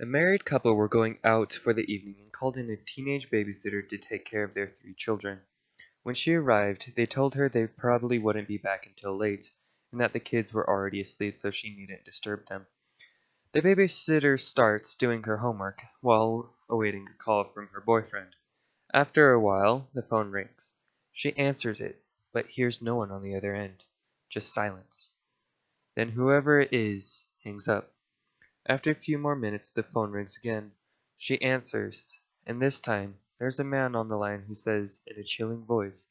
A married couple were going out for the evening and called in a teenage babysitter to take care of their 3 children. When she arrived, they told her they probably wouldn't be back until late, and that the kids were already asleep so she needn't disturb them. The babysitter starts doing her homework while awaiting a call from her boyfriend. After a while, the phone rings. She answers it, but hears no one on the other end, just silence. Then whoever it is hangs up. After a few more minutes, the phone rings again. She answers, and this time, there's a man on the line who says in a chilling voice,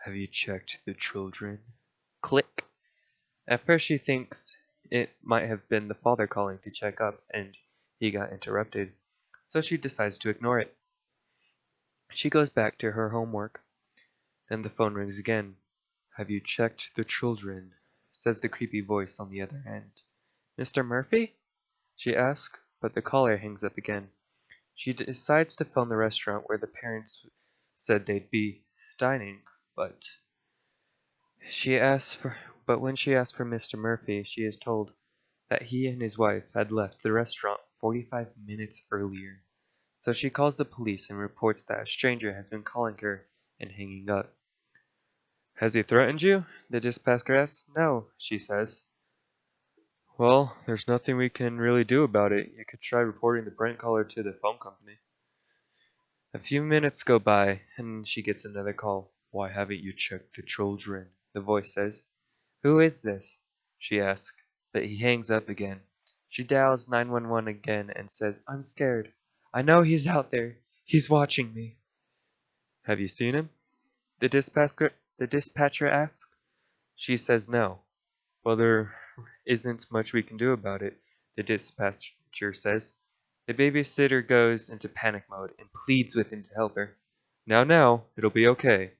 "Have you checked the children?" Click. At first she thinks it might have been the father calling to check up, and he got interrupted, so she decides to ignore it. She goes back to her homework. Then the phone rings again. "Have you checked the children?" says the creepy voice on the other end. "Mr. Murphy?" she asks, but the caller hangs up again. She decides to phone the restaurant where the parents said they'd be dining, but when she asks for Mr. Murphy, she is told that he and his wife had left the restaurant 45 minutes earlier. So she calls the police and reports that a stranger has been calling her and hanging up. "Has he threatened you?" the dispatcher asks. "No," she says. "Well, there's nothing we can really do about it. You could try reporting the prank caller to the phone company." A few minutes go by, and she gets another call. "Why haven't you checked the children?" the voice says. "Who is this?" she asks, but he hangs up again. She dials 911 again and says, "I'm scared. I know he's out there. He's watching me." "Have you seen him?" the dispatcher asks. She says no. "Well, there isn't much we can do about it," the dispatcher says. The babysitter goes into panic mode and pleads with him to help her. Now, it'll be okay,"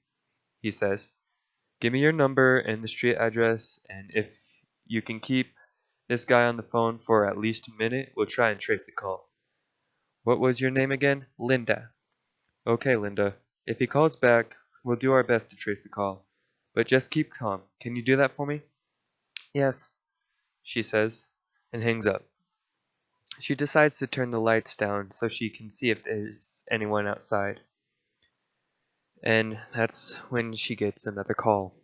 he says. "Give me your number and the street address, and if you can keep this guy on the phone for at least a minute, we'll try and trace the call." "What was your name again?" "Linda." "Okay, Linda. If he calls back, we'll do our best to trace the call. But just keep calm. Can you do that for me?" "Yes," she says, and hangs up. She decides to turn the lights down so she can see if there's anyone outside. And that's when she gets another call.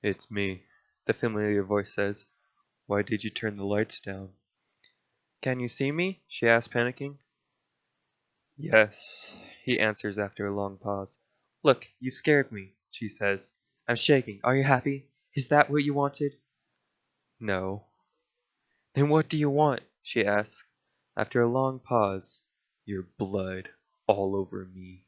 "It's me," the familiar voice says. "Why did you turn the lights down?" "Can you see me?" she asks, panicking. "Yes," he answers after a long pause. "Look, you've scared me," she says. "I'm shaking. Are you happy? Is that what you wanted?" "No." "Then what do you want?" she asks. After a long pause, "Your blood all over me."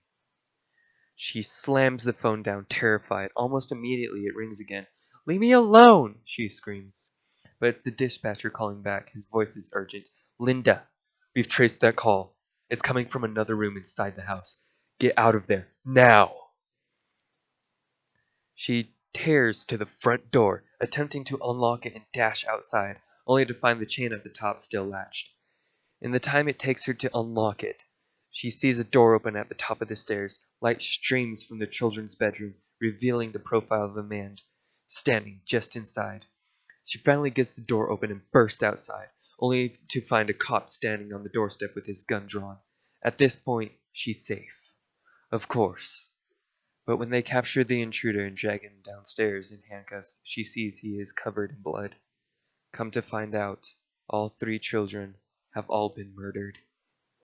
She slams the phone down, terrified. Almost immediately it rings again. "Leave me alone!" she screams. But it's the dispatcher calling back. His voice is urgent. "Linda, we've traced that call. It's coming from another room inside the house. Get out of there, now!" She tears to the front door, attempting to unlock it and dash outside, only to find the chain at the top still latched. In the time it takes her to unlock it, she sees a door open at the top of the stairs. Light streams from the children's bedroom, revealing the profile of a man standing just inside. She finally gets the door open and bursts outside, only to find a cop standing on the doorstep with his gun drawn. At this point, she's safe. Of course. But when they capture the intruder and drag him downstairs in handcuffs, she sees he is covered in blood. Come to find out, all 3 children have all been murdered.